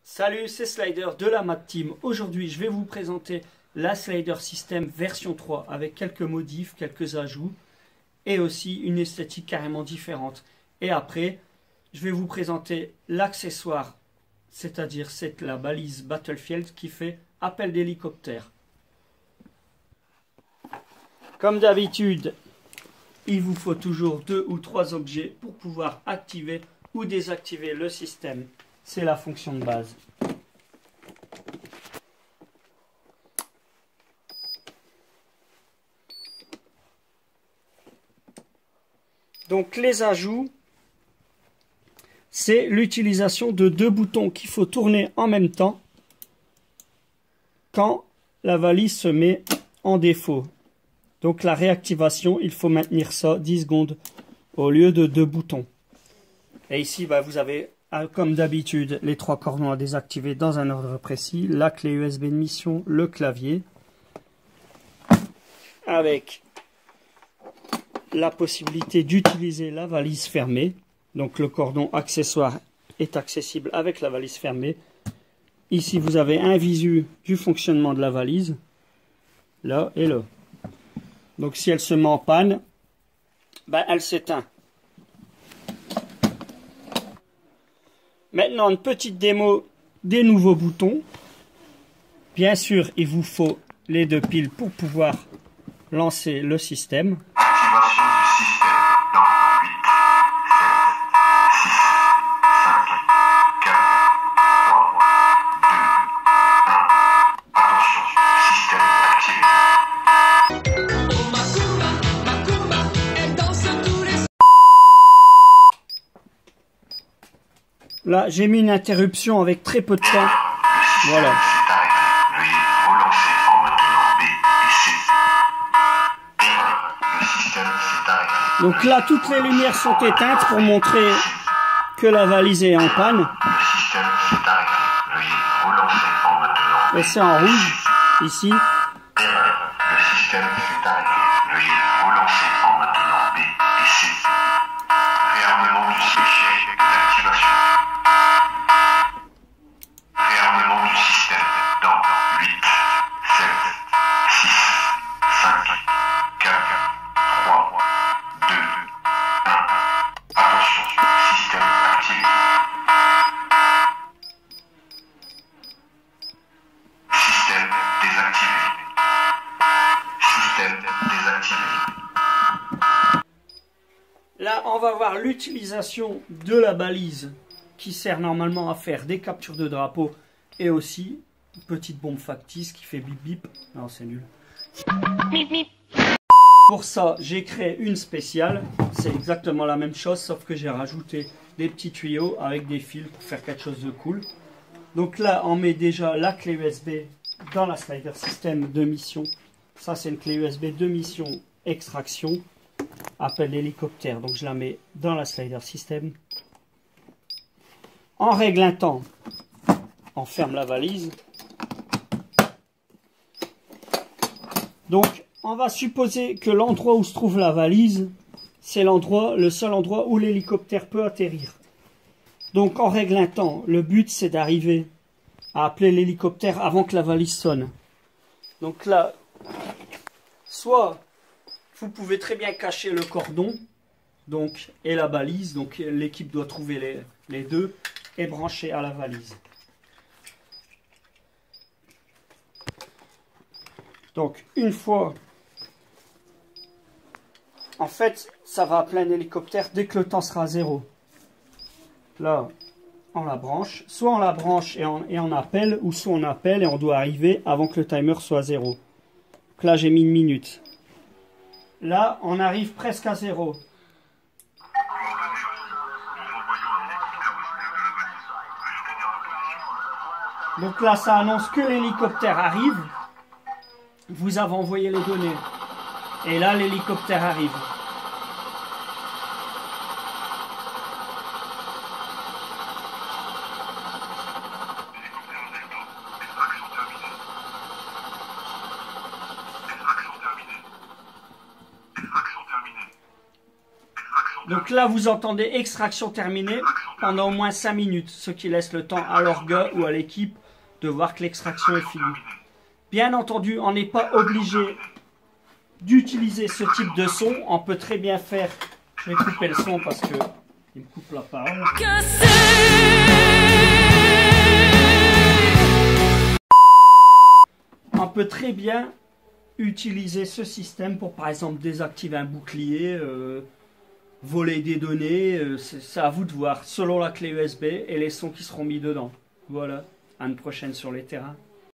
Salut, c'est Slider de la Mad Team. Aujourd'hui, je vais vous présenter la Slider System version 3 avec quelques modifs, quelques ajouts et aussi une esthétique carrément différente. Et après, je vais vous présenter l'accessoire, c'est-à-dire c'est la balise Battlefield qui fait appel d'hélicoptère. Comme d'habitude, il vous faut toujours 2 ou 3 objets pour pouvoir activer ou désactiver le système. C'est la fonction de base. Donc les ajouts, c'est l'utilisation de 2 boutons qu'il faut tourner en même temps quand la valise se met en défaut. Donc la réactivation, il faut maintenir ça 10 secondes au lieu de 2 boutons. Et ici, vous avez, comme d'habitude, les 3 cordons à désactiver dans un ordre précis. La clé USB de mission, le clavier. Avec la possibilité d'utiliser la valise fermée. Donc le cordon accessoire est accessible avec la valise fermée. Ici, vous avez un visu du fonctionnement de la valise. Là et là. Donc si elle se met en panne, elle s'éteint. Maintenant, une petite démo des nouveaux boutons. Bien sûr, il vous faut les 2 piles pour pouvoir lancer le système. Activation du système dans 8, 7, 6, 5, 4, 3, 2, 1. Attention, système activé. Là, j'ai mis une interruption avec très peu de temps. Voilà. Donc là, toutes les lumières sont éteintes pour montrer que la valise est en panne. Et c'est en rouge, ici. Le système s'est arrêté. Veuillez relancer en maintenant B et C. Réarmement du échec d'activation. Réarmement du système dans 8, 7, 6, 5, 4, 3, 2, 1. Attention, système activé. Système désactivé. Système désactivé. Là, on va voir l'utilisation de la balise qui sert normalement à faire des captures de drapeau et aussi une petite bombe factice qui fait bip bip. Non, c'est nul. Pour ça, j'ai créé une spéciale. C'est exactement la même chose, sauf que j'ai rajouté des petits tuyaux avec des fils pour faire quelque chose de cool. Donc là, on met déjà la clé USB dans la Slider System de mission. Ça, c'est une clé USB de mission extraction. Appel hélicoptère. Donc je la mets dans la Slider System. En règle un temps, on ferme la valise. Donc on va supposer que l'endroit où se trouve la valise, c'est le seul endroit où l'hélicoptère peut atterrir. Donc en règle un temps, le but c'est d'arriver à appeler l'hélicoptère avant que la valise sonne. Donc là, soit vous pouvez très bien cacher le cordon et la balise. Donc l'équipe doit trouver les deux et brancher à la valise. Donc une fois, en fait, ça va appeler un hélicoptère dès que le temps sera 0. Là, on la branche. Soit on la branche et on appelle, ou soit on appelle et on doit arriver avant que le timer soit 0. Donc là, j'ai mis 1 minute. Là, on arrive presque à 0. Donc là, ça annonce que l'hélicoptère arrive. Vous avez envoyé les données. Et là, l'hélicoptère arrive. Donc là, vous entendez extraction terminée. pendant au moins 5 minutes, ce qui laisse le temps à l'orga ou à l'équipe de voir que l'extraction est finie. Bien entendu, on n'est pas obligé d'utiliser ce type de son. On peut très bien faire... Je vais couper le son parce que il me coupe la parole. On peut très bien utiliser ce système pour, par exemple, désactiver un bouclier, voler des données. C'est à vous de voir, selon la clé USB et les sons qui seront mis dedans. Voilà, à une prochaine sur les terrains.